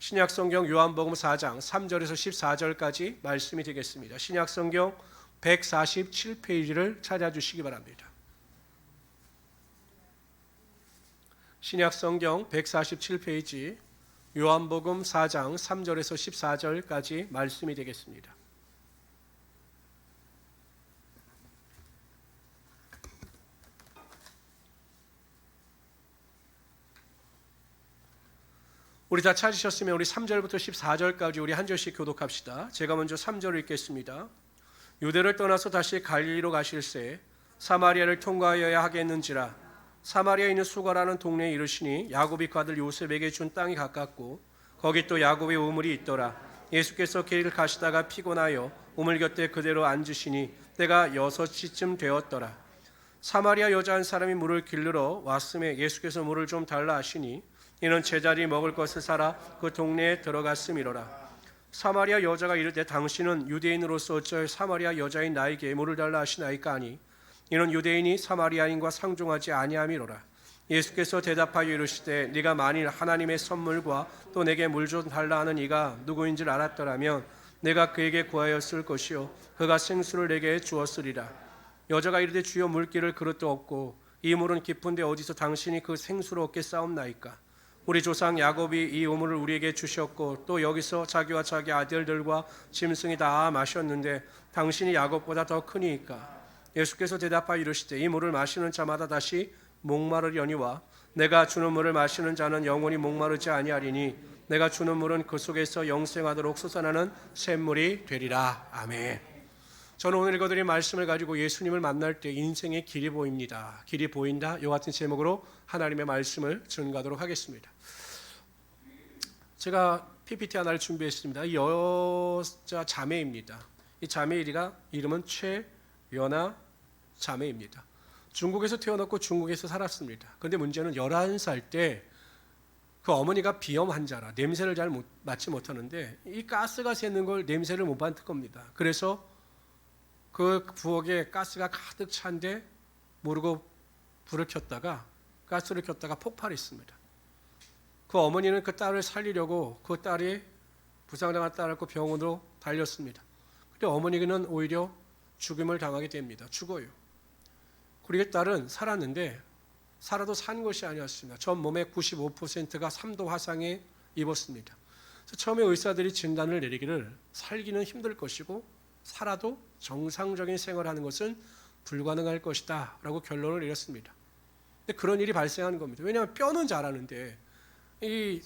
신약성경 요한복음 4장 3절에서 14절까지 말씀이 되겠습니다. 신약성경 147페이지를 찾아주시기 바랍니다. 신약성경 147페이지 요한복음 4장 3절에서 14절까지 말씀이 되겠습니다. 우리 다 찾으셨으면 우리 3절부터 14절까지 우리 한 절씩 교독합시다. 제가 먼저 3절을 읽겠습니다. 유대를 떠나서 다시 갈릴리로 가실새 사마리아를 통과하여야 하겠는지라 사마리아에 있는 수가라는 동네에 이르시니 야곱이 그 아들 요셉에게 준 땅이 가깝고 거기 또 야곱의 우물이 있더라. 예수께서 길을 가시다가 피곤하여 우물 곁에 그대로 앉으시니 때가 6시쯤 되었더라. 사마리아 여자 한 사람이 물을 길르러 왔음에 예수께서 물을 좀 달라 하시니 이는 제자리 먹을 것을 사라 그 동네에 들어갔음이로라. 사마리아 여자가 이르되 당신은 유대인으로서 어찌하여 사마리아 여자인 나에게 물을 달라 하시나이까 하니 이는 유대인이 사마리아인과 상종하지 아니함이로라. 예수께서 대답하여 이르시되 네가 만일 하나님의 선물과 또 내게 물 좀 달라 하는 이가 누구인지를 알았더라면 내가 그에게 구하였을 것이요 그가 생수를 내게 주었으리라. 여자가 이르되 주여 물기를 그릇도 없고 이 물은 깊은데 어디서 당신이 그 생수를 얻겠사옵나이까. 우리 조상 야곱이 이 우물을 우리에게 주셨고 또 여기서 자기와 자기 아들들과 짐승이 다 마셨는데 당신이 야곱보다 더 크니이까. 예수께서 대답하여 이르시되 이 물을 마시는 자마다 다시 목마르려니와 내가 주는 물을 마시는 자는 영원히 목마르지 아니하리니 내가 주는 물은 그 속에서 영생하도록 솟아나는 샘물이 되리라. 아멘. 저는 오늘 읽어드린 말씀을 가지고 예수님을 만날 때 인생의 길이 보입니다. 길이 보인다. 이 같은 제목으로 하나님의 말씀을 전가하도록 하겠습니다. 제가 PPT 하나를 준비했습니다. 이 여자 자매입니다. 이 자매 이름은 최연아 자매입니다. 중국에서 태어났고 중국에서 살았습니다. 그런데 문제는 11살 때 그 어머니가 비염 환자라 냄새를 잘 맡지 못하는데 이 가스가 새는 걸 냄새를 못 맡을 겁니다. 그래서 그 부엌에 가스가 가득 찬데 모르고 가스를 켰다가 폭발했습니다. 그 어머니는 그 딸을 살리려고 그 딸이 부상당한 딸을 고 병원으로 달렸습니다. 그런데 어머니는 오히려 죽음을 당하게 됩니다. 죽어요. 그리고 딸은 살았는데 살아도 산 것이 아니었습니다. 전 몸의 95%가 3도 화상에 입었습니다. 그래서 처음에 의사들이 진단을 내리기를 살기는 힘들 것이고 살아도 정상적인 생활하는 것은 불가능할 것이다 라고 결론을 내렸습니다. 근데 그런 일이 발생한 겁니다. 왜냐하면 뼈는 자라는데 이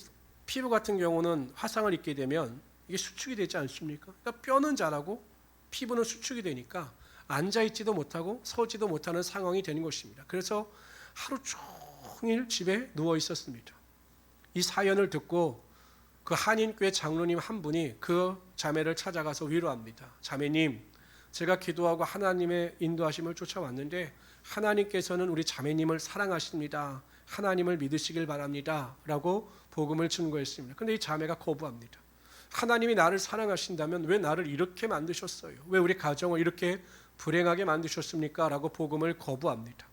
피부 같은 경우는 화상을 입게 되면 이게 수축이 되지 않습니까? 그러니까 뼈는 자라고 피부는 수축이 되니까 앉아있지도 못하고 서지도 못하는 상황이 되는 것입니다. 그래서 하루 종일 집에 누워 있었습니다. 이 사연을 듣고 그 한인교회 장로님 한 분이 그 자매를 찾아가서 위로합니다. 자매님, 제가 기도하고 하나님의 인도하심을 쫓아왔는데 하나님께서는 우리 자매님을 사랑하십니다. 하나님을 믿으시길 바랍니다. 라고 복음을 증거했습니다. 그런데 이 자매가 거부합니다. 하나님이 나를 사랑하신다면 왜 나를 이렇게 만드셨어요? 왜 우리 가정을 이렇게 불행하게 만드셨습니까? 라고 복음을 거부합니다.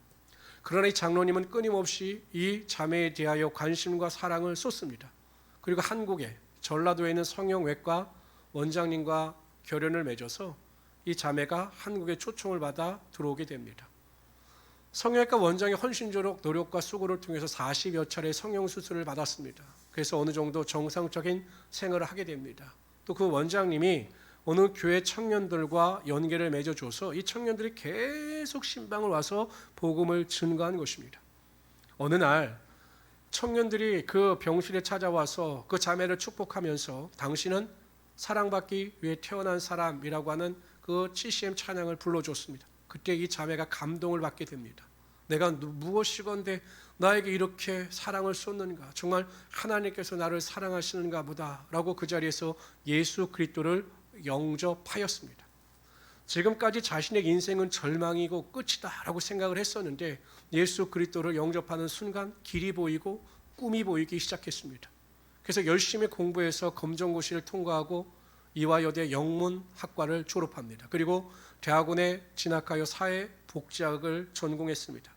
그러나 이 장로님은 끊임없이 이 자매에 대하여 관심과 사랑을 쏟습니다. 그리고 한국에 전라도에 있는 성형외과 원장님과 결연을 맺어서 이 자매가 한국에 초청을 받아 들어오게 됩니다. 성형외과 원장이 헌신적으로 노력과 수고를 통해서 40여 차례 성형수술을 받았습니다. 그래서 어느 정도 정상적인 생활을 하게 됩니다. 또 그 원장님이 어느 교회 청년들과 연계를 맺어줘서 이 청년들이 계속 신방을 와서 복음을 증거한 것입니다. 어느 날 청년들이 그 병실에 찾아와서 그 자매를 축복하면서 당신은 사랑받기 위해 태어난 사람이라고 하는 그 CCM 찬양을 불러줬습니다. 그때 이 자매가 감동을 받게 됩니다. 내가 무엇이건데 나에게 이렇게 사랑을 쏟는가, 정말 하나님께서 나를 사랑하시는가 보다 라고 그 자리에서 예수 그리스도를 영접하였습니다. 지금까지 자신의 인생은 절망이고 끝이다 라고 생각을 했었는데 예수 그리스도를 영접하는 순간 길이 보이고 꿈이 보이기 시작했습니다. 그래서 열심히 공부해서 검정고시를 통과하고 이화여대 영문학과를 졸업합니다. 그리고 대학원에 진학하여 사회복지학을 전공했습니다.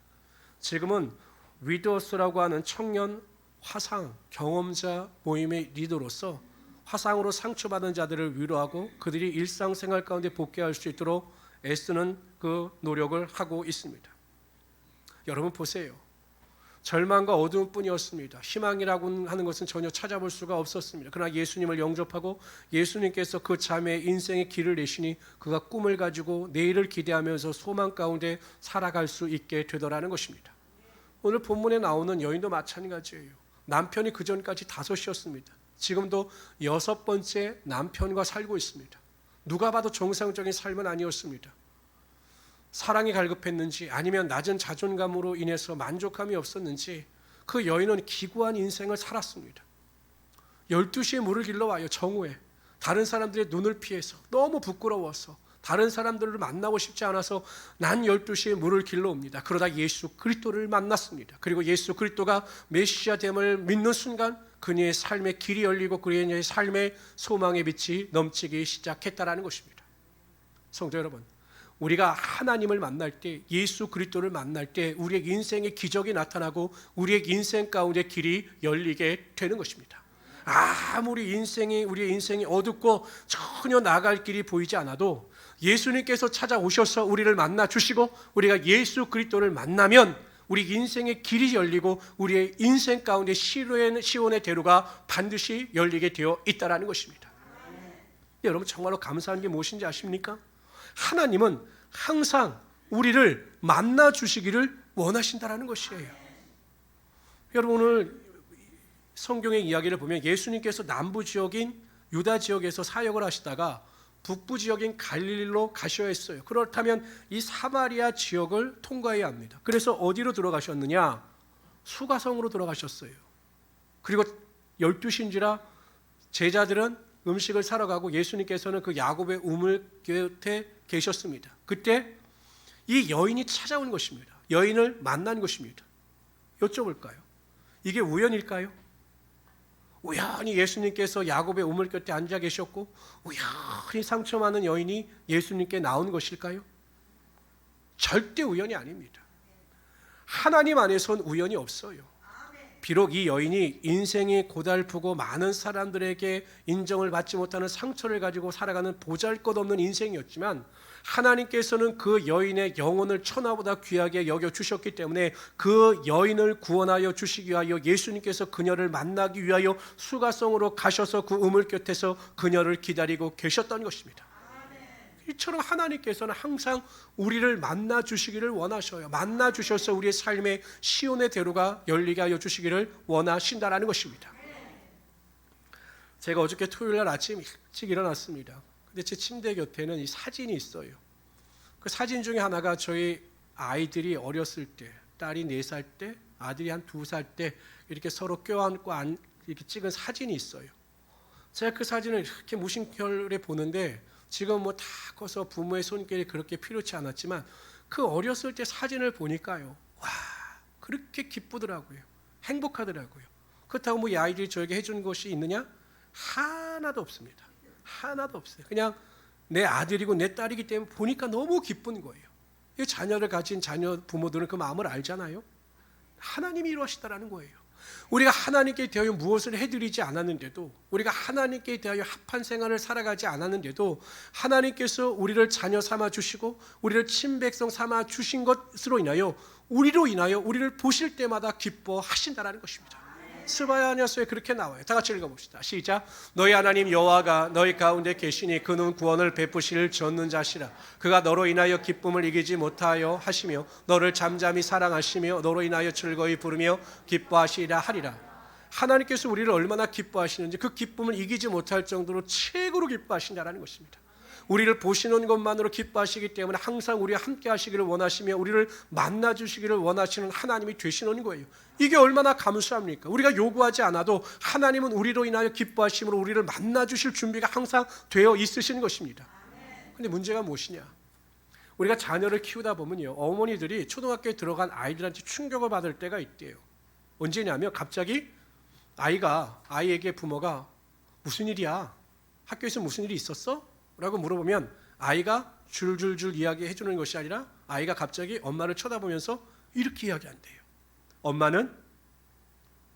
지금은 위도스라고 하는 청년 화상 경험자 모임의 리더로서 화상으로 상처받은 자들을 위로하고 그들이 일상생활 가운데 복귀할 수 있도록 애쓰는 그 노력을 하고 있습니다. 여러분 보세요. 절망과 어두움 뿐이었습니다. 희망이라고 하는 것은 전혀 찾아볼 수가 없었습니다. 그러나 예수님을 영접하고 예수님께서 그 자매의 인생의 길을 내시니 그가 꿈을 가지고 내일을 기대하면서 소망 가운데 살아갈 수 있게 되더라는 것입니다. 오늘 본문에 나오는 여인도 마찬가지예요. 남편이 그 전까지 5이었습니다. 지금도 6번째 남편과 살고 있습니다. 누가 봐도 정상적인 삶은 아니었습니다. 사랑이 갈급했는지 아니면 낮은 자존감으로 인해서 만족감이 없었는지 그 여인은 기구한 인생을 살았습니다. 12시에 물을 길러와요. 정오에. 다른 사람들의 눈을 피해서 너무 부끄러워서 다른 사람들을 만나고 싶지 않아서 난 12시에 물을 길러옵니다. 그러다 예수 그리스도를 만났습니다. 그리고 예수 그리스도가 메시아됨을 믿는 순간 그녀의 삶의 길이 열리고 그녀의 삶의 소망의 빛이 넘치기 시작했다라는 것입니다. 성도 여러분, 우리가 하나님을 만날 때, 예수 그리스도를 만날 때 우리의 인생의 기적이 나타나고 우리의 인생 가운데 길이 열리게 되는 것입니다. 아무리 우리의 인생이 어둡고 전혀 나갈 길이 보이지 않아도 예수님께서 찾아오셔서 우리를 만나 주시고 우리가 예수 그리스도를 만나면 우리 인생의 길이 열리고 우리의 인생 가운데 시온의 대로가 반드시 열리게 되어 있다는 것입니다. 여러분 정말로 감사한 게 무엇인지 아십니까? 하나님은 항상 우리를 만나 주시기를 원하신다는 것이에요. 여러분 오늘 성경의 이야기를 보면 예수님께서 남부 지역인 유다 지역에서 사역을 하시다가 북부 지역인 갈릴리로 가셔야 했어요. 그렇다면 이 사마리아 지역을 통과해야 합니다. 그래서 어디로 들어가셨느냐? 수가성으로 들어가셨어요. 그리고 12시인지라 제자들은 음식을 사러 가고 예수님께서는 그 야곱의 우물 곁에 계셨습니다. 그때 이 여인이 찾아온 것입니다. 여인을 만난 것입니다. 여쭤볼까요? 이게 우연일까요? 우연히 예수님께서 야곱의 우물 곁에 앉아 계셨고 우연히 상처 많은 여인이 예수님께 나온 것일까요? 절대 우연이 아닙니다. 하나님 안에선 우연이 없어요. 비록 이 여인이 인생이 고달프고 많은 사람들에게 인정을 받지 못하는 상처를 가지고 살아가는 보잘것없는 인생이었지만 하나님께서는 그 여인의 영혼을 천하보다 귀하게 여겨주셨기 때문에 그 여인을 구원하여 주시기 위하여 예수님께서 그녀를 만나기 위하여 수가성으로 가셔서 그 우물 곁에서 그녀를 기다리고 계셨던 것입니다. 이처럼 하나님께서는 항상 우리를 만나 주시기를 원하셔요. 만나 주셔서 우리의 삶의 시온의 대로가 열리게 하여 주시기를 원하신다라는 것입니다. 제가 어저께 토요일 날 아침 일찍 일어났습니다. 근데 제 침대 곁에는 이 사진이 있어요. 그 사진 중에 하나가 저희 아이들이 어렸을 때, 딸이 4살 때, 아들이 한 2살 때 이렇게 서로 껴안고 이렇게 찍은 사진이 있어요. 제가 그 사진을 이렇게 무심결에 보는데 지금 뭐 다 커서 부모의 손길이 그렇게 필요치 않았지만 그 어렸을 때 사진을 보니까요, 와, 그렇게 기쁘더라고요. 행복하더라고요. 그렇다고 뭐 이 아이들이 저에게 해준 것이 있느냐? 하나도 없습니다. 하나도 없어요. 그냥 내 아들이고 내 딸이기 때문에 보니까 너무 기쁜 거예요. 이 자녀를 가진 자녀 부모들은 그 마음을 알잖아요. 하나님이 이루하시다라는 거예요. 우리가 하나님께 대하여 무엇을 해드리지 않았는데도, 우리가 하나님께 대하여 합한 생활을 살아가지 않았는데도 하나님께서 우리를 자녀 삼아 주시고 우리를 친백성 삼아 주신 것으로 인하여 우리를 보실 때마다 기뻐하신다라는 것입니다. 스바야냐서에 그렇게 나와요. 다 같이 읽어봅시다. 시작. 너희 하나님 여호와가 너희 가운데 계시니 그는 구원을 베푸실 전능자시라. 그가 너로 인하여 기쁨을 이기지 못하여 하시며 너를 잠잠히 사랑하시며 너로 인하여 즐거이 부르며 기뻐하시리라 하리라. 하나님께서 우리를 얼마나 기뻐하시는지 그 기쁨을 이기지 못할 정도로 최고로 기뻐하신다는 것입니다. 우리를 보시는 것만으로 기뻐하시기 때문에 항상 우리와 함께 하시기를 원하시며 우리를 만나 주시기를 원하시는 하나님이 되시는 거예요. 이게 얼마나 감사합니까? 우리가 요구하지 않아도 하나님은 우리로 인하여 기뻐하심으로 우리를 만나 주실 준비가 항상 되어 있으신 것입니다. 그런데 문제가 무엇이냐? 우리가 자녀를 키우다 보면요, 어머니들이 초등학교에 들어간 아이들한테 충격을 받을 때가 있대요. 언제냐면 갑자기 아이에게 부모가 무슨 일이야? 학교에서 무슨 일이 있었어? 라고 물어보면 아이가 줄줄줄 이야기해 주는 것이 아니라 아이가 갑자기 엄마를 쳐다보면서 이렇게 이야기한대요. 엄마는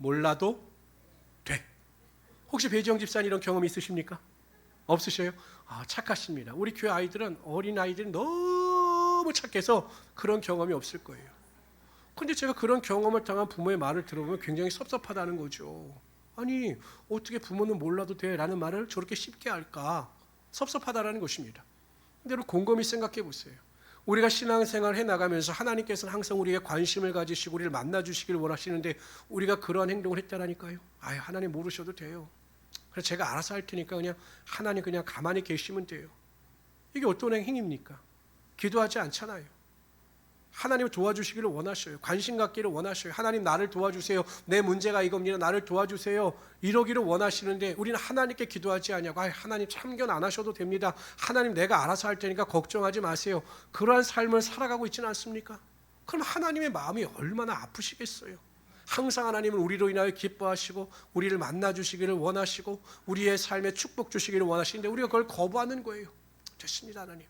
몰라도 돼. 혹시 배지영 집사님 이런 경험 있으십니까? 없으셔요? 착하십니다. 우리 교회 아이들은, 어린 아이들은 너무 착해서 그런 경험이 없을 거예요. 근데 제가 그런 경험을 당한 부모의 말을 들어보면 굉장히 섭섭하다는 거죠. 아니, 어떻게 부모는 몰라도 돼? 라는 말을 저렇게 쉽게 할까? 섭섭하다라는 것입니다. 근데 곰곰이 생각해 보세요. 우리가 신앙생활을 해나가면서 하나님께서는 항상 우리에게 관심을 가지시고 우리를 만나주시기를 원하시는데 우리가 그러한 행동을 했다라니까요. 하나님 모르셔도 돼요. 그래서 제가 알아서 할 테니까 그냥 하나님 그냥 가만히 계시면 돼요. 이게 어떤 행위입니까? 기도하지 않잖아요. 하나님을 도와주시기를 원하셔요. 관심 갖기를 원하셔요. 하나님 나를 도와주세요. 내 문제가 이겁니다. 나를 도와주세요. 이러기를 원하시는데 우리는 하나님께 기도하지 않냐고. 하나님 참견 안 하셔도 됩니다. 하나님 내가 알아서 할 테니까 걱정하지 마세요. 그러한 삶을 살아가고 있지는 않습니까? 그럼 하나님의 마음이 얼마나 아프시겠어요. 항상 하나님은 우리로 인하여 기뻐하시고 우리를 만나주시기를 원하시고 우리의 삶에 축복 주시기를 원하시는데 우리가 그걸 거부하는 거예요. 됐습니다 하나님.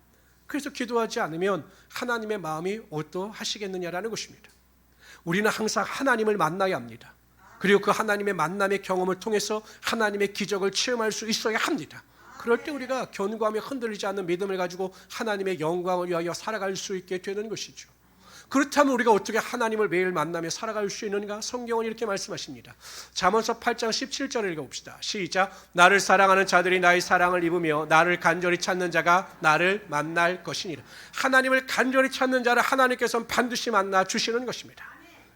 그래서 기도하지 않으면 하나님의 마음이 어떠하시겠느냐라는 것입니다. 우리는 항상 하나님을 만나야 합니다. 그리고 그 하나님의 만남의 경험을 통해서 하나님의 기적을 체험할 수 있어야 합니다. 그럴 때 우리가 견고하며 흔들리지 않는 믿음을 가지고 하나님의 영광을 위하여 살아갈 수 있게 되는 것이죠. 그렇다면 우리가 어떻게 하나님을 매일 만나며 살아갈 수 있는가? 성경은 이렇게 말씀하십니다. 잠언서 8장 17절을 읽어봅시다. 시작. 나를 사랑하는 자들이 나의 사랑을 입으며 나를 간절히 찾는 자가 나를 만날 것이니라. 하나님을 간절히 찾는 자를 하나님께서는 반드시 만나 주시는 것입니다.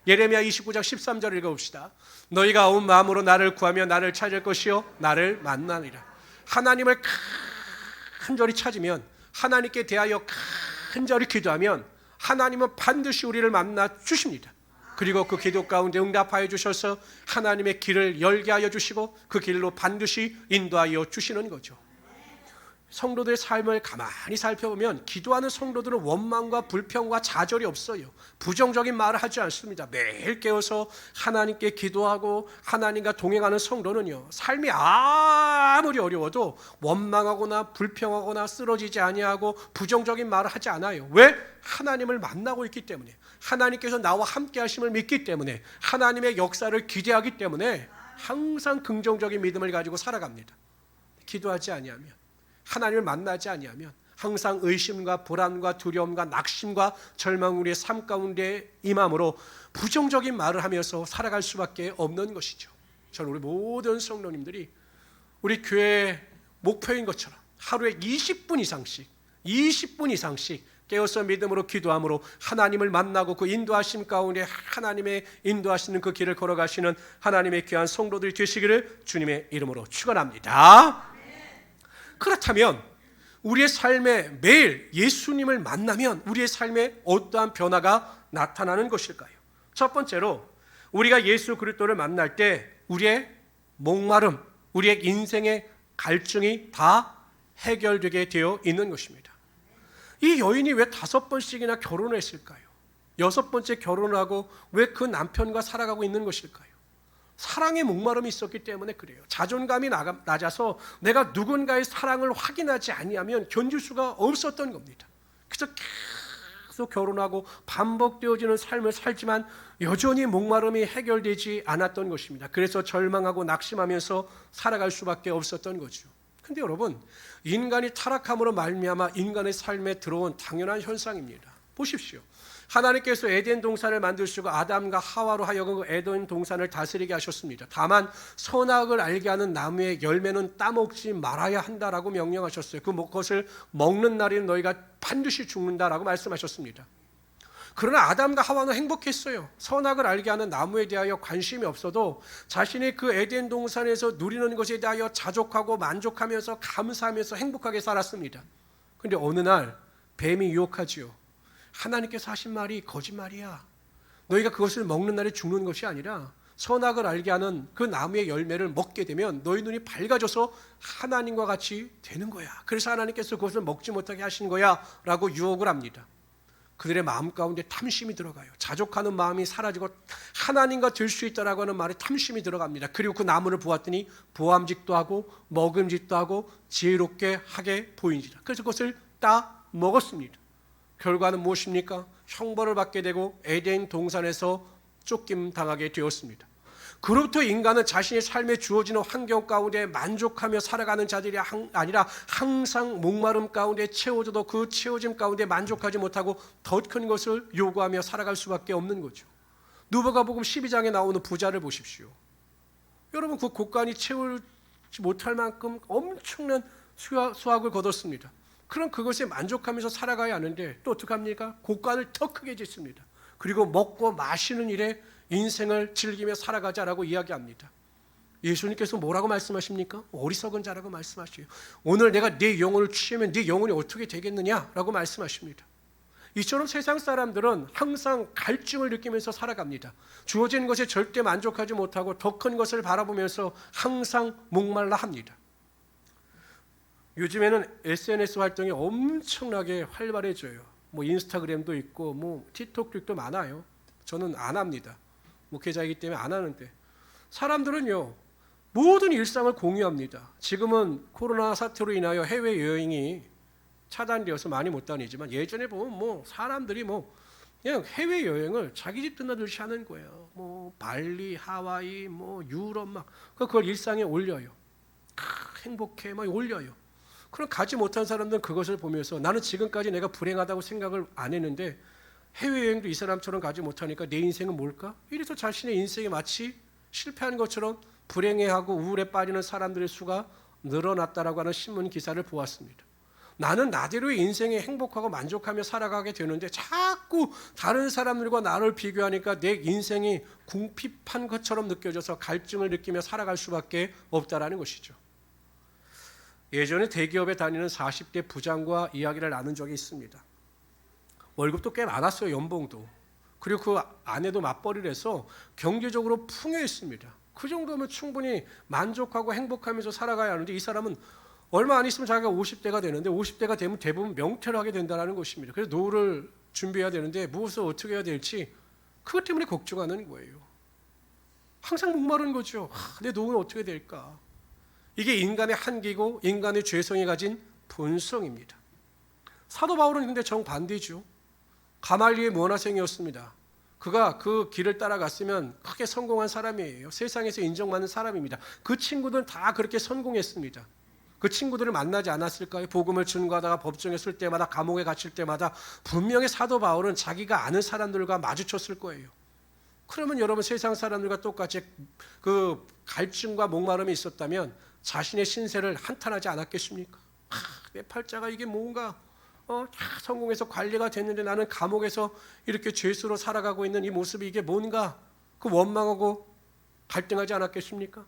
예레미야 29장 13절을 읽어봅시다. 너희가 온 마음으로 나를 구하며 나를 찾을 것이요 나를 만나리라. 하나님을 간절히 찾으면, 하나님께 대하여 간절히 기도하면 하나님은 반드시 우리를 만나 주십니다. 그리고 그 기도 가운데 응답하여 주셔서 하나님의 길을 열게 하여 주시고 그 길로 반드시 인도하여 주시는 거죠. 성도들의 삶을 가만히 살펴보면 기도하는 성도들은 원망과 불평과 좌절이 없어요. 부정적인 말을 하지 않습니다. 매일 깨어서 하나님께 기도하고 하나님과 동행하는 성도는요, 삶이 아무리 어려워도 원망하거나 불평하거나 쓰러지지 아니하고 부정적인 말을 하지 않아요. 왜? 하나님을 만나고 있기 때문에, 하나님께서 나와 함께 하심을 믿기 때문에, 하나님의 역사를 기대하기 때문에 항상 긍정적인 믿음을 가지고 살아갑니다. 기도하지 아니하면, 하나님을 만나지 아니하면 항상 의심과 불안과 두려움과 낙심과 절망 우리의 삶 가운데 임함으로 부정적인 말을 하면서 살아갈 수밖에 없는 것이죠. 저는 우리 모든 성도님들이 우리 교회 목표인 것처럼 하루에 20분 이상씩 깨어서 믿음으로 기도함으로 하나님을 만나고 그 인도하심 가운데 하나님의 인도하시는 그 길을 걸어가시는 하나님의 귀한 성도들이 되시기를 주님의 이름으로 축원합니다. 그렇다면 우리의 삶에 매일 예수님을 만나면 우리의 삶에 어떠한 변화가 나타나는 것일까요? 첫 번째로 우리가 예수 그리스도를 만날 때 우리의 목마름, 우리의 인생의 갈증이 다 해결되게 되어 있는 것입니다. 이 여인이 왜 5번씩이나 결혼을 했을까요? 6번째 결혼을 하고 왜 그 남편과 살아가고 있는 것일까요? 사랑의 목마름이 있었기 때문에 그래요. 자존감이 낮아서 내가 누군가의 사랑을 확인하지 아니하면 견딜 수가 없었던 겁니다. 그래서 계속 결혼하고 반복되어지는 삶을 살지만 여전히 목마름이 해결되지 않았던 것입니다. 그래서 절망하고 낙심하면서 살아갈 수밖에 없었던 거죠. 근데 여러분, 인간이 타락함으로 말미암아 인간의 삶에 들어온 당연한 현상입니다. 보십시오. 하나님께서 에덴 동산을 만드시고 아담과 하와로 하여금 그 에덴 동산을 다스리게 하셨습니다. 다만 선악을 알게 하는 나무의 열매는 따먹지 말아야 한다라고 명령하셨어요. 그것을 먹는 날에는 너희가 반드시 죽는다라고 말씀하셨습니다. 그러나 아담과 하와는 행복했어요. 선악을 알게 하는 나무에 대하여 관심이 없어도 자신이 그 에덴 동산에서 누리는 것에 대하여 자족하고 만족하면서 감사하면서 행복하게 살았습니다. 그런데 어느 날 뱀이 유혹하지요. 하나님께서 하신 말이 거짓말이야. 너희가 그것을 먹는 날에 죽는 것이 아니라 선악을 알게 하는 그 나무의 열매를 먹게 되면 너희 눈이 밝아져서 하나님과 같이 되는 거야. 그래서 하나님께서 그것을 먹지 못하게 하신 거야 라고 유혹을 합니다. 그들의 마음 가운데 탐심이 들어가요. 자족하는 마음이 사라지고 하나님과 될 수 있다라고 하는 말에 탐심이 들어갑니다. 그리고 그 나무를 보았더니 보암직도 하고 먹음직도 하고 지혜롭게 하게 보이니라. 그래서 그것을 따 먹었습니다. 결과는 무엇입니까? 형벌을 받게 되고 에덴 동산에서 쫓김 당하게 되었습니다. 그로부터 인간은 자신의 삶에 주어지는 환경 가운데 만족하며 살아가는 자들이 아니라 항상 목마름 가운데 채워져도 그 채워짐 가운데 만족하지 못하고 더 큰 것을 요구하며 살아갈 수밖에 없는 거죠. 누가복음 12장에 나오는 부자를 보십시오. 여러분, 그 곡간이 채우지 못할 만큼 엄청난 수확을 거뒀습니다. 그럼 그것에 만족하면서 살아가야 하는데 또 어떡합니까? 곡간을 더 크게 짓습니다. 그리고 먹고 마시는 일에 인생을 즐기며 살아가자라고 이야기합니다. 예수님께서 뭐라고 말씀하십니까? 어리석은 자라고 말씀하시요. 오늘 내가 네 영혼을 취하면 네 영혼이 어떻게 되겠느냐라고 말씀하십니다. 이처럼 세상 사람들은 항상 갈증을 느끼면서 살아갑니다. 주어진 것에 절대 만족하지 못하고 더 큰 것을 바라보면서 항상 목말라 합니다. 요즘에는 SNS 활동이 엄청나게 활발해져요. 뭐 인스타그램도 있고 뭐 틱톡도 있고 많아요. 저는 안 합니다. 목회자이기 때문에 안 하는데, 사람들은요 모든 일상을 공유합니다. 지금은 코로나 사태로 인하여 해외 여행이 차단되어서 많이 못 다니지만 예전에 보면 뭐 사람들이 뭐 그냥 해외 여행을 자기 집 드나들듯이 하는 거예요. 뭐 발리, 하와이, 뭐 유럽 막 그걸 일상에 올려요. 행복해 막 올려요. 그럼 가지 못한 사람들은 그것을 보면서 나는 지금까지 내가 불행하다고 생각을 안 했는데 해외여행도 이 사람처럼 가지 못하니까 내 인생은 뭘까? 이래서 자신의 인생이 마치 실패한 것처럼 불행해하고 우울에 빠지는 사람들의 수가 늘어났다라고 하는 신문 기사를 보았습니다. 나는 나대로의 인생에 행복하고 만족하며 살아가게 되는데 자꾸 다른 사람들과 나를 비교하니까 내 인생이 궁핍한 것처럼 느껴져서 갈증을 느끼며 살아갈 수밖에 없다라는 것이죠. 예전에 대기업에 다니는 40대 부장과 이야기를 나눈 적이 있습니다. 월급도 꽤 많았어요. 연봉도. 그리고 그 아내도 맞벌이를 해서 경제적으로 풍요했습니다. 그 정도면 충분히 만족하고 행복하면서 살아가야 하는데 이 사람은 얼마 안 있으면 자기가 50대가 되는데 50대가 되면 대부분 명퇴를 하게 된다는 것입니다. 그래서 노후를 준비해야 되는데 무엇을 어떻게 해야 될지 그것 때문에 걱정하는 거예요. 항상 목마른 거죠. 내 노후는 어떻게 될까? 이게 인간의 한계고 인간의 죄성이 가진 본성입니다. 사도 바울은 근데 정반대죠. 가말리의 문화생이었습니다. 그가 그 길을 따라갔으면 크게 성공한 사람이에요. 세상에서 인정받는 사람입니다. 그 친구들은 다 그렇게 성공했습니다. 그 친구들을 만나지 않았을까요? 복음을 전가하다가 법정에 설 때마다 감옥에 갇힐 때마다 분명히 사도 바울은 자기가 아는 사람들과 마주쳤을 거예요. 그러면 여러분 세상 사람들과 똑같이 그 갈증과 목마름이 있었다면 자신의 신세를 한탄하지 않았겠습니까? 내 팔자가 이게 뭔가 성공해서 관리가 됐는데 나는 감옥에서 이렇게 죄수로 살아가고 있는 이 모습이 이게 뭔가 그 원망하고 갈등하지 않았겠습니까?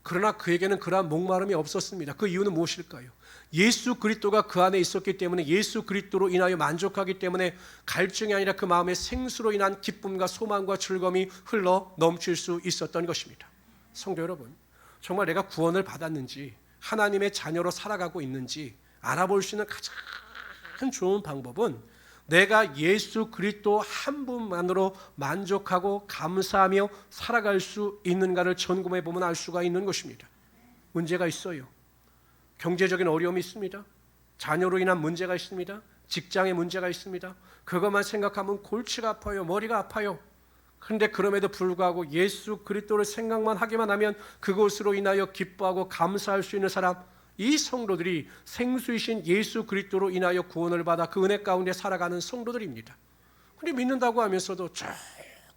그러나 그에게는 그러한 목마름이 없었습니다. 그 이유는 무엇일까요? 예수 그리스도가 그 안에 있었기 때문에 예수 그리스도로 인하여 만족하기 때문에 갈증이 아니라 그 마음의 생수로 인한 기쁨과 소망과 즐거움이 흘러 넘칠 수 있었던 것입니다. 성도 여러분, 정말 내가 구원을 받았는지 하나님의 자녀로 살아가고 있는지 알아볼 수 있는 가장 좋은 방법은 내가 예수 그리스도 한 분만으로 만족하고 감사하며 살아갈 수 있는가를 점검해 보면 알 수가 있는 것입니다. 문제가 있어요. 경제적인 어려움이 있습니다. 자녀로 인한 문제가 있습니다. 직장에 문제가 있습니다. 그것만 생각하면 골치가 아파요. 머리가 아파요. 그런데 그럼에도 불구하고 예수 그리스도를 생각만 하기만 하면 그것으로 인하여 기뻐하고 감사할 수 있는 사람, 이 성도들이 생수이신 예수 그리스도로 인하여 구원을 받아 그 은혜 가운데 살아가는 성도들입니다. 그런데 믿는다고 하면서도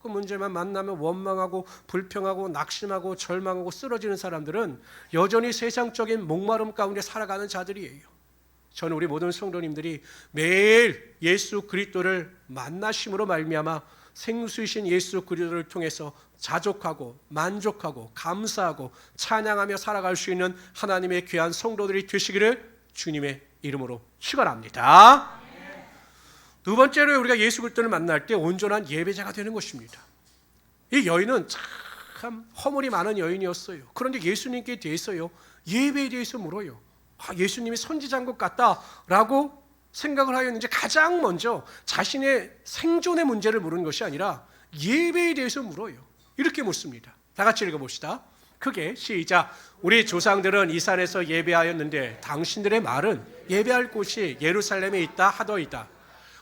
그 문제만 만나면 원망하고 불평하고 낙심하고 절망하고 쓰러지는 사람들은 여전히 세상적인 목마름 가운데 살아가는 자들이에요. 저는 우리 모든 성도님들이 매일 예수 그리스도를 만나심으로 말미암아 생수이신 예수 그리스도를 통해서 자족하고 만족하고 감사하고 찬양하며 살아갈 수 있는 하나님의 귀한 성도들이 되시기를 주님의 이름으로 축원합니다. 두 번째로 우리가 예수 그리스도를 만날 때 온전한 예배자가 되는 것입니다. 이 여인은 참 허물이 많은 여인이었어요. 그런데 예수님께 대해서요, 예배에 대해서 물어요. 예수님이 선지자인 것 같다라고 생각을 하였는지 가장 먼저 자신의 생존의 문제를 물은 것이 아니라 예배에 대해서 물어요. 이렇게 묻습니다. 다 같이 읽어봅시다. 크게 시작. 우리 조상들은 이 산에서 예배하였는데 당신들의 말은 예배할 곳이 예루살렘에 있다 하더이다.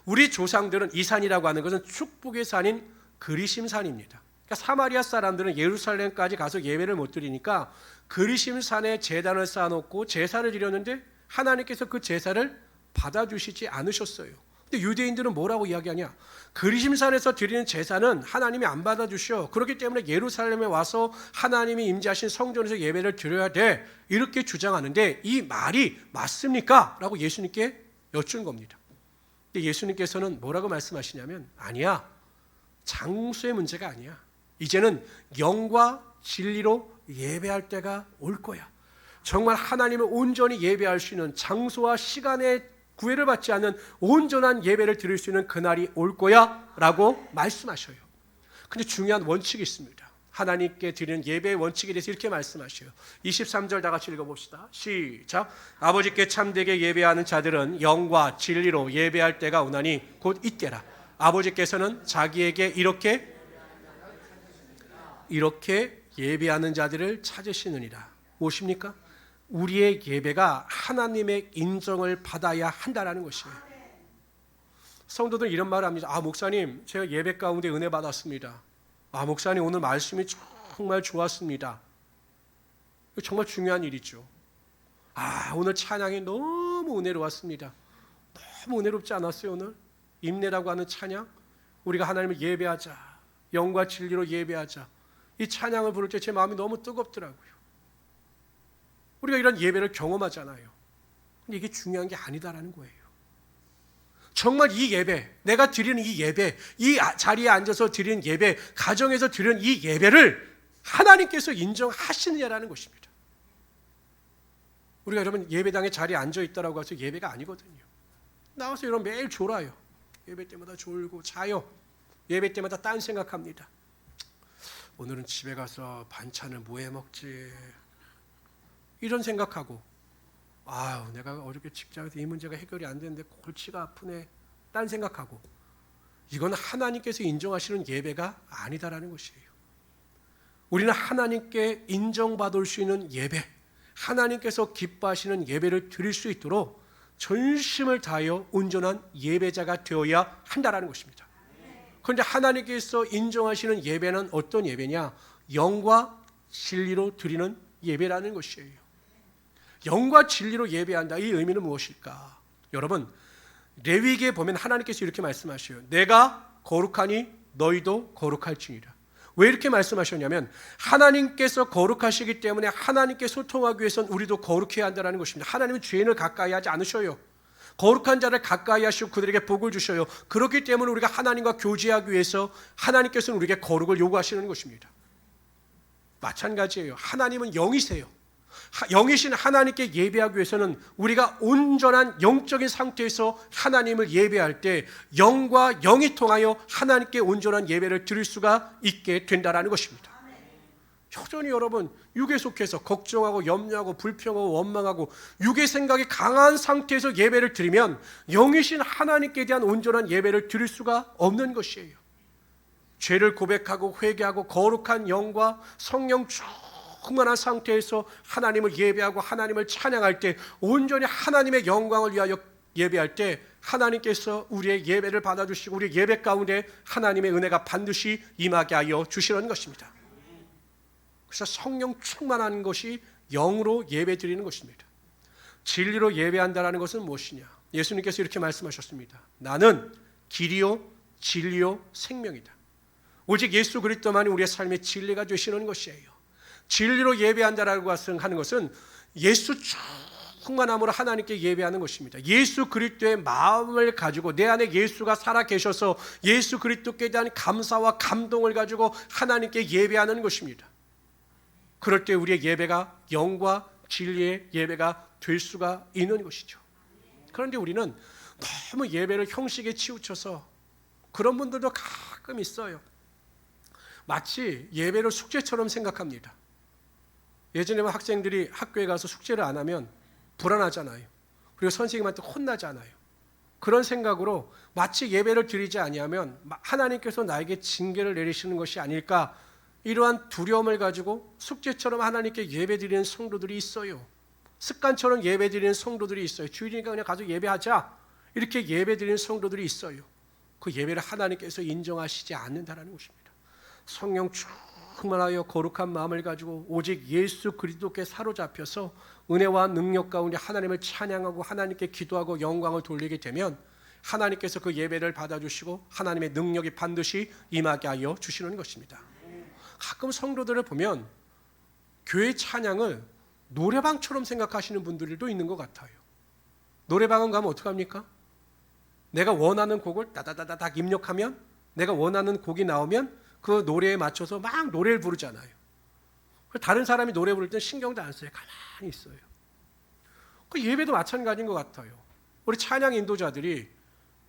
우리 조상들은 이 산이라고 하는 것은 축복의 산인 그리심산입니다. 그러니까 사마리아 사람들은 예루살렘까지 가서 예배를 못 드리니까 그리심산에 제단을 쌓아놓고 제사를 드렸는데 하나님께서 그 제사를 받아주시지 않으셨어요. 근데 유대인들은 뭐라고 이야기하냐? 그리심산에서 드리는 제사는 하나님이 안 받아주셔. 그렇기 때문에 예루살렘에 와서 하나님이 임재하신 성전에서 예배를 드려야 돼. 이렇게 주장하는데 이 말이 맞습니까? 라고 예수님께 여쭌 겁니다. 근데 예수님께서는 뭐라고 말씀하시냐면 아니야. 장소의 문제가 아니야. 이제는 영과 진리로 예배할 때가 올 거야. 정말 하나님을 온전히 예배할 수 있는 장소와 시간의 구애를 받지 않는 온전한 예배를 드릴 수 있는 그날이 올 거야 라고 말씀하셔요. 근데 중요한 원칙이 있습니다. 하나님께 드리는 예배의 원칙에 대해서 이렇게 말씀하셔요. 23절 다 같이 읽어봅시다. 시작. 아버지께 참되게 예배하는 자들은 영과 진리로 예배할 때가 오나니 곧 이때라. 아버지께서는 자기에게 이렇게 예배하는 자들을 찾으시느니라. 무엇입니까? 우리의 예배가 하나님의 인정을 받아야 한다는 것이에요. 성도들 이런 말을 합니다. 목사님, 제가 예배 가운데 은혜 받았습니다. 목사님, 오늘 말씀이 정말 좋았습니다. 정말 중요한 일이죠. 오늘 찬양이 너무 은혜로웠습니다. 너무 은혜롭지 않았어요? 오늘 임내라고 하는 찬양, 우리가 하나님을 예배하자, 영과 진리로 예배하자, 이 찬양을 부를 때 제 마음이 너무 뜨겁더라고요. 우리가 이런 예배를 경험하잖아요. 근데 이게 중요한 게 아니다라는 거예요. 정말 이 예배, 내가 드리는 이 예배, 이 자리에 앉아서 드리는 예배, 가정에서 드리는 이 예배를 하나님께서 인정하시느냐라는 것입니다. 우리가 여러분 예배당에 자리에 앉아있다라고 해서 예배가 아니거든요. 나와서 여러분 매일 졸아요. 예배 때마다 졸고 자요. 예배 때마다 딴 생각합니다. 오늘은 집에 가서 반찬을 뭐 해 먹지? 이런 생각하고 내가 어렵게 직장에서 이 문제가 해결이 안 되는데 골치가 아프네. 딴 생각하고 이건 하나님께서 인정하시는 예배가 아니다라는 것이에요. 우리는 하나님께 인정받을 수 있는 예배, 하나님께서 기뻐하시는 예배를 드릴 수 있도록 전심을 다하여 온전한 예배자가 되어야 한다라는 것입니다. 그런데 하나님께서 인정하시는 예배는 어떤 예배냐? 영과 진리로 드리는 예배라는 것이에요. 영과 진리로 예배한다. 이 의미는 무엇일까? 여러분, 레위기에 보면 하나님께서 이렇게 말씀하셔요. 내가 거룩하니 너희도 거룩할지니라. 왜 이렇게 말씀하셨냐면 하나님께서 거룩하시기 때문에 하나님께 소통하기 위해서는 우리도 거룩해야 한다는 것입니다. 하나님은 죄인을 가까이 하지 않으셔요. 거룩한 자를 가까이 하시고 그들에게 복을 주셔요. 그렇기 때문에 우리가 하나님과 교제하기 위해서 하나님께서는 우리에게 거룩을 요구하시는 것입니다. 마찬가지예요. 하나님은 영이세요. 영이신 하나님께 예배하기 위해서는 우리가 온전한 영적인 상태에서 하나님을 예배할 때 영과 영이 통하여 하나님께 온전한 예배를 드릴 수가 있게 된다는 것입니다. 여전히 여러분 육에 속해서 걱정하고 염려하고 불평하고 원망하고 육의 생각이 강한 상태에서 예배를 드리면 영이신 하나님께 대한 온전한 예배를 드릴 수가 없는 것이에요. 죄를 고백하고 회개하고 거룩한 영과 성령 충만한 상태에서 하나님을 예배하고 하나님을 찬양할 때 온전히 하나님의 영광을 위하여 예배할 때 하나님께서 우리의 예배를 받아주시고 우리의 예배 가운데 하나님의 은혜가 반드시 임하게 하여 주시는 것입니다. 그래서 성령 충만한 것이 영으로 예배 드리는 것입니다. 진리로 예배한다는 것은 무엇이냐? 예수님께서 이렇게 말씀하셨습니다. 나는 길이요 진리요 생명이다. 오직 예수 그리스도만이 우리의 삶의 진리가 되시는 것이에요. 진리로 예배한다라고 하는 것은 예수 충만함으로 하나님께 예배하는 것입니다. 예수 그리스도의 마음을 가지고 내 안에 예수가 살아 계셔서 예수 그리스도께 대한 감사와 감동을 가지고 하나님께 예배하는 것입니다. 그럴 때 우리의 예배가 영과 진리의 예배가 될 수가 있는 것이죠. 그런데 우리는 너무 예배를 형식에 치우쳐서 그런 분들도 가끔 있어요. 마치 예배를 숙제처럼 생각합니다. 예전에 학생들이 학교에 가서 숙제를 안 하면 불안하잖아요. 그리고 선생님한테 혼나잖아요. 그런 생각으로 마치 예배를 드리지 아니하면 하나님께서 나에게 징계를 내리시는 것이 아닐까, 이러한 두려움을 가지고 숙제처럼 하나님께 예배 드리는 성도들이 있어요. 습관처럼 예배 드리는 성도들이 있어요. 주일이니까 그냥 가서 예배하자, 이렇게 예배 드리는 성도들이 있어요. 그 예배를 하나님께서 인정하시지 않는다는 것입니다. 성령 충만하여 거룩한 마음을 가지고 오직 예수 그리스도께 사로잡혀서 은혜와 능력 가운데 하나님을 찬양하고 하나님께 기도하고 영광을 돌리게 되면 하나님께서 그 예배를 받아주시고 하나님의 능력이 반드시 임하게 하여 주시는 것입니다. 가끔 성도들을 보면 교회 찬양을 노래방처럼 생각하시는 분들도 있는 것 같아요. 노래방은 가면 어떡합니까? 내가 원하는 곡을 따다다다닥 입력하면 내가 원하는 곡이 나오면 그 노래에 맞춰서 막 노래를 부르잖아요. 다른 사람이 노래 부를 때 신경도 안 써요. 가만히 있어요. 그 예배도 마찬가지인 것 같아요. 우리 찬양 인도자들이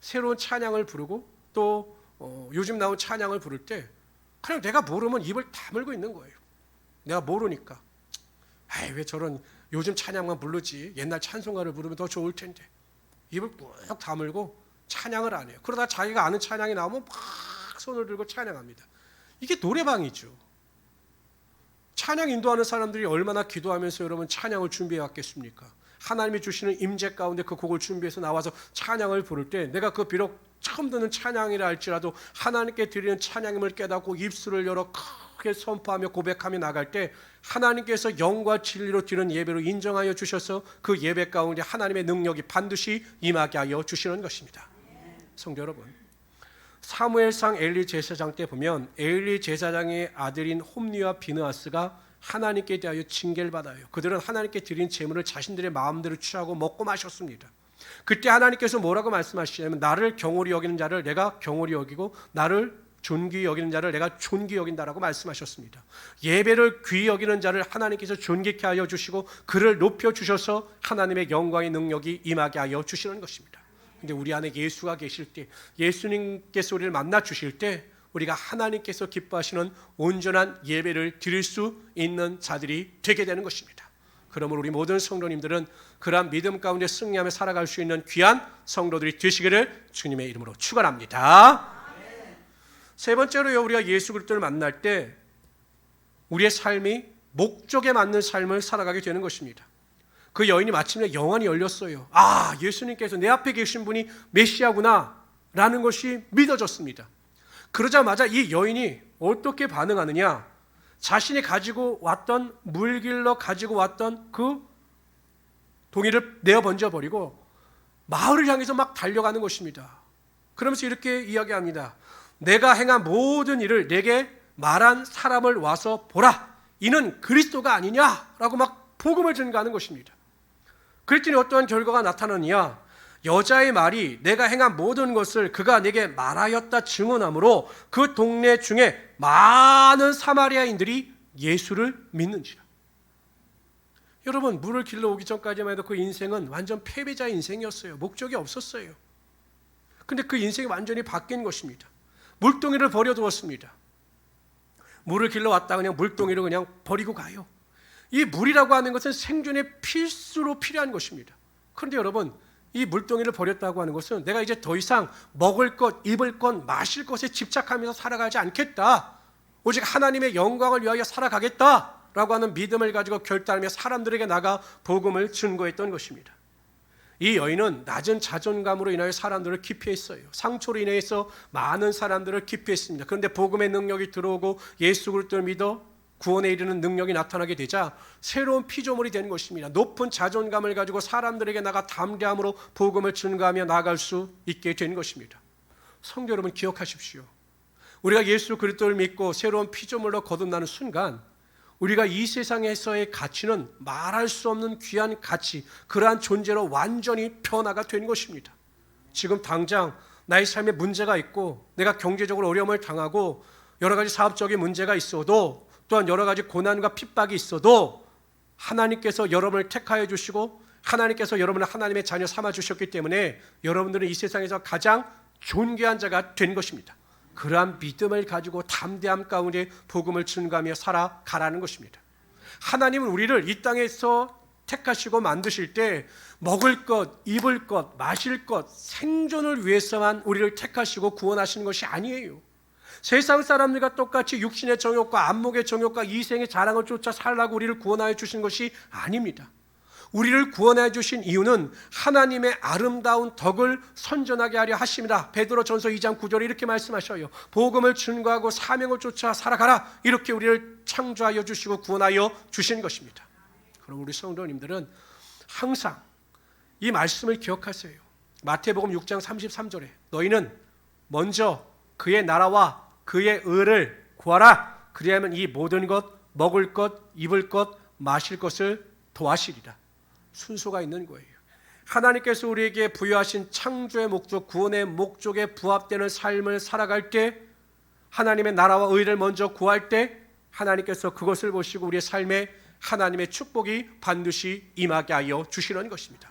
새로운 찬양을 부르고 또 요즘 나온 찬양을 부를 때 그냥 내가 모르면 입을 다물고 있는 거예요. 내가 모르니까. 아이, 왜 저런 요즘 찬양만 부르지? 옛날 찬송가를 부르면 더 좋을 텐데. 입을 꾹 다물고 찬양을 안 해요. 그러다 자기가 아는 찬양이 나오면 막 손을 들고 찬양합니다. 이게 노래방이죠. 찬양 인도하는 사람들이 얼마나 기도하면서 여러분 찬양을 준비해 왔겠습니까? 하나님이 주시는 임재 가운데 그 곡을 준비해서 나와서 찬양을 부를 때 내가 그 비록 처음 듣는 찬양이라 할지라도 하나님께 드리는 찬양임을 깨닫고 입술을 열어 크게 선포하며 고백하며 나갈 때 하나님께서 영과 진리로 드리는 예배로 인정하여 주셔서 그 예배 가운데 하나님의 능력이 반드시 임하게 하여 주시는 것입니다. 성도 여러분, 사무엘상 엘리 제사장 때 보면 엘리 제사장의 아들인 홈리와 비느하스가 하나님께 대하여 징계를 받아요. 그들은 하나님께 드린 제물을 자신들의 마음대로 취하고 먹고 마셨습니다. 그때 하나님께서 뭐라고 말씀하시냐면 나를 경홀히 여기는 자를 내가 경홀히 여기고 나를 존귀히 여기는 자를 내가 존귀히 여긴다라고 말씀하셨습니다. 예배를 귀히 여기는 자를 하나님께서 존귀케 하여 주시고 그를 높여 주셔서 하나님의 영광의 능력이 임하게 하여 주시는 것입니다. 근데 우리 안에 예수가 계실 때, 예수님께서 우리를 만나 주실 때 우리가 하나님께서 기뻐하시는 온전한 예배를 드릴 수 있는 자들이 되게 되는 것입니다. 그러므로 우리 모든 성도님들은 그러한 믿음 가운데 승리하며 살아갈 수 있는 귀한 성도들이 되시기를 주님의 이름으로 축원합니다. 세 번째로요, 우리가 예수 그리스도를 만날 때 우리의 삶이 목적에 맞는 삶을 살아가게 되는 것입니다. 그 여인이 마침내 영안이 열렸어요. 아, 예수님께서 내 앞에 계신 분이 메시아구나 라는 것이 믿어졌습니다. 그러자마자 이 여인이 어떻게 반응하느냐, 자신이 가지고 왔던 물길러 가지고 왔던 그 동이를 내어 번져버리고 마을을 향해서 막 달려가는 것입니다. 그러면서 이렇게 이야기합니다. 내가 행한 모든 일을 내게 말한 사람을 와서 보라. 이는 그리스도가 아니냐라고 막 복음을 전가하는 것입니다. 그랬더니 어떠한 결과가 나타나느냐, 여자의 말이 내가 행한 모든 것을 그가 내게 말하였다 증언하므로 그 동네 중에 많은 사마리아인들이 예수를 믿는지라. 여러분, 물을 길러 오기 전까지만 해도 그 인생은 완전 패배자의 인생이었어요. 목적이 없었어요. 근데 그 인생이 완전히 바뀐 것입니다. 물동이를 버려두었습니다. 물을 길러 왔다 그냥 물동이를 그냥 버리고 가요. 이 물이라고 하는 것은 생존의 필수로 필요한 것입니다. 그런데 여러분, 이 물동이를 버렸다고 하는 것은 내가 이제 더 이상 먹을 것, 입을 것, 마실 것에 집착하면서 살아가지 않겠다. 오직 하나님의 영광을 위하여 살아가겠다라고 하는 믿음을 가지고 결단하며 사람들에게 나가 복음을 증거했던 것입니다. 이 여인은 낮은 자존감으로 인하여 사람들을 기피했어요. 상처로 인해서 많은 사람들을 기피했습니다. 그런데 복음의 능력이 들어오고 예수 그리스도를 믿어 구원에 이르는 능력이 나타나게 되자 새로운 피조물이 된 것입니다. 높은 자존감을 가지고 사람들에게 나가 담대함으로 복음을 증거하며 나아갈 수 있게 된 것입니다. 성도 여러분, 기억하십시오. 우리가 예수 그리스도를 믿고 새로운 피조물로 거듭나는 순간 우리가 이 세상에서의 가치는 말할 수 없는 귀한 가치, 그러한 존재로 완전히 변화가 된 것입니다. 지금 당장 나의 삶에 문제가 있고 내가 경제적으로 어려움을 당하고 여러 가지 사업적인 문제가 있어도 또한 여러 가지 고난과 핍박이 있어도 하나님께서 여러분을 택하여 주시고 하나님께서 여러분을 하나님의 자녀 삼아 주셨기 때문에 여러분들은 이 세상에서 가장 존귀한 자가 된 것입니다. 그러한 믿음을 가지고 담대함 가운데 복음을 증거하며 살아가라는 것입니다. 하나님은 우리를 이 땅에서 택하시고 만드실 때 먹을 것, 입을 것, 마실 것, 생존을 위해서만 우리를 택하시고 구원하시는 것이 아니에요. 세상 사람들과 똑같이 육신의 정욕과 안목의 정욕과 이생의 자랑을 쫓아 살라고 우리를 구원하여 주신 것이 아닙니다. 우리를 구원해 주신 이유는 하나님의 아름다운 덕을 선전하게 하려 하십니다. 베드로전서 2장 9절에 이렇게 말씀하셔요. 복음을 증거하고 사명을 쫓아 살아가라. 이렇게 우리를 창조하여 주시고 구원하여 주신 것입니다. 그럼 우리 성도님들은 항상 이 말씀을 기억하세요. 마태복음 6장 33절에 너희는 먼저 그의 나라와 그의 의를 구하라. 그리하면 이 모든 것, 먹을 것, 입을 것, 마실 것을 더하시리라. 순서가 있는 거예요. 하나님께서 우리에게 부여하신 창조의 목적, 구원의 목적에 부합되는 삶을 살아갈 때, 하나님의 나라와 의를 먼저 구할 때 하나님께서 그것을 보시고 우리의 삶에 하나님의 축복이 반드시 임하게 하여 주시는 것입니다.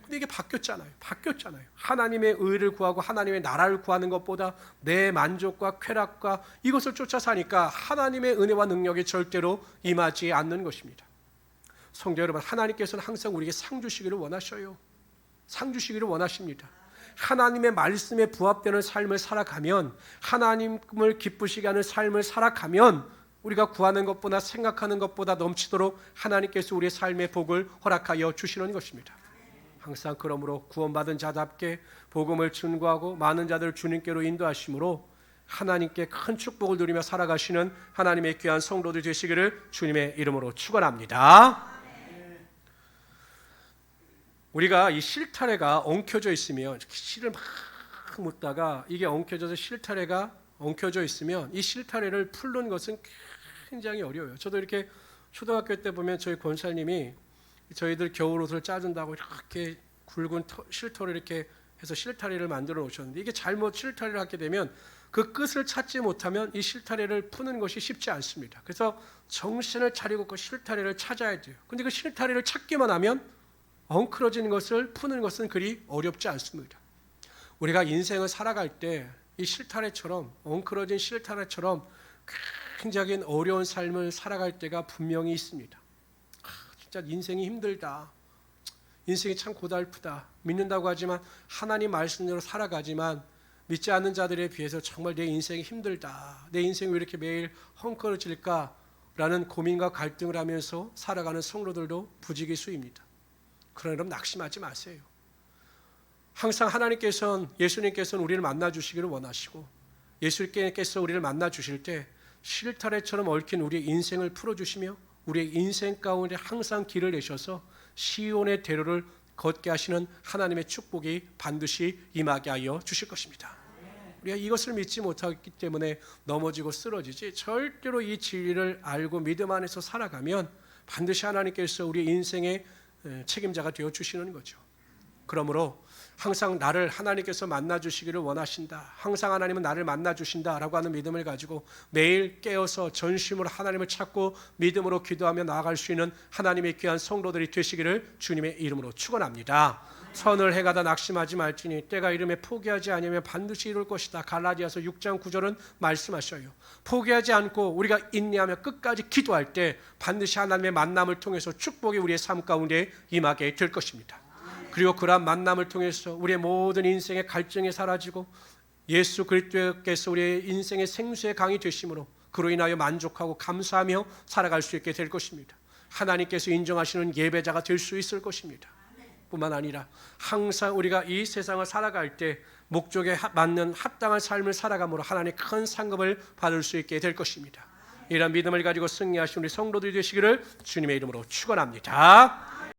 근데 이게 바뀌었잖아요. 하나님의 의를 구하고 하나님의 나라를 구하는 것보다 내 만족과 쾌락과 이것을 쫓아 사니까 하나님의 은혜와 능력이 절대로 임하지 않는 것입니다. 성도 여러분, 하나님께서는 항상 우리에게 상 주시기를 원하셔요. 상 주시기를 원하십니다. 하나님의 말씀에 부합되는 삶을 살아가면, 하나님을 기쁘시게 하는 삶을 살아가면 우리가 구하는 것보다 생각하는 것보다 넘치도록 하나님께서 우리의 삶의 복을 허락하여 주시는 것입니다. 항상 그러므로 구원받은 자답게 복음을 증거하고 많은 자들을 주님께로 인도하심으로 하나님께 큰 축복을 누리며 살아가시는 하나님의 귀한 성도들 되시기를 주님의 이름으로 축원합니다. 우리가 이 실타래가 엉켜져 있으면 실을 막 묻다가 이게 엉켜져서 실타래가 엉켜져 있으면 이 실타래를 풀는 것은 굉장히 어려워요. 저도 이렇게 초등학교 때 보면 저희 권사님이 저희들 겨울옷을 짜준다고 이렇게 굵은 실터를 이렇게 해서 실타래를 만들어 놓으셨는데, 이게 잘못 실타래를 하게 되면 그 끝을 찾지 못하면 이 실타래를 푸는 것이 쉽지 않습니다. 그래서 정신을 차리고 그 실타래를 찾아야 돼요. 근데 그 실타래를 찾기만 하면 엉클어진 것을 푸는 것은 그리 어렵지 않습니다. 우리가 인생을 살아갈 때 이 실타래처럼, 엉클어진 실타래처럼 굉장히 어려운 삶을 살아갈 때가 분명히 있습니다. 진짜 인생이 힘들다, 인생이 참 고달프다, 믿는다고 하지만 하나님 말씀대로 살아가지만 믿지 않는 자들에 비해서 정말 내 인생이 힘들다, 내 인생이 왜 이렇게 매일 헝클어질까 라는 고민과 갈등을 하면서 살아가는 성도들도 부지기수입니다. 그러나 여러분, 낙심하지 마세요. 항상 예수님께서는 우리를 만나주시기를 원하시고, 예수님께서 우리를 만나주실 때 실타래처럼 얽힌 우리의 인생을 풀어주시며 우리의 인생 가운데 항상 길을 내셔서 시온의 대로를 걷게 하시는 하나님의 축복이 반드시 임하게 하여 주실 것입니다. 우리가 이것을 믿지 못하기 때문에 넘어지고 쓰러지지, 절대로 이 진리를 알고 믿음 안에서 살아가면 반드시 하나님께서 우리의 인생의 책임자가 되어 주시는 거죠. 그러므로 항상 나를 하나님께서 만나주시기를 원하신다, 항상 하나님은 나를 만나주신다라고 하는 믿음을 가지고 매일 깨어서 전심으로 하나님을 찾고 믿음으로 기도하며 나아갈 수 있는 하나님의 귀한 성도들이 되시기를 주님의 이름으로 축원합니다. 선을 행하다 낙심하지 말지니 때가 이름에 포기하지 않으면 반드시 이룰 것이다. 갈라디아서 6장 9절은 말씀하셔요. 포기하지 않고 우리가 인내하며 끝까지 기도할 때 반드시 하나님의 만남을 통해서 축복이 우리의 삶 가운데 임하게 될 것입니다. 그리고 그러한 만남을 통해서 우리의 모든 인생의 갈증이 사라지고 예수 그리스도께서 우리의 인생의 생수의 강이 되심으로 그로 인하여 만족하고 감사하며 살아갈 수 있게 될 것입니다. 하나님께서 인정하시는 예배자가 될 수 있을 것입니다. 뿐만 아니라 항상 우리가 이 세상을 살아갈 때 목적에 맞는 합당한 삶을 살아감으로 하나님의 큰 상급을 받을 수 있게 될 것입니다. 이런 믿음을 가지고 승리하신 우리 성도들이 되시기를 주님의 이름으로 축원합니다.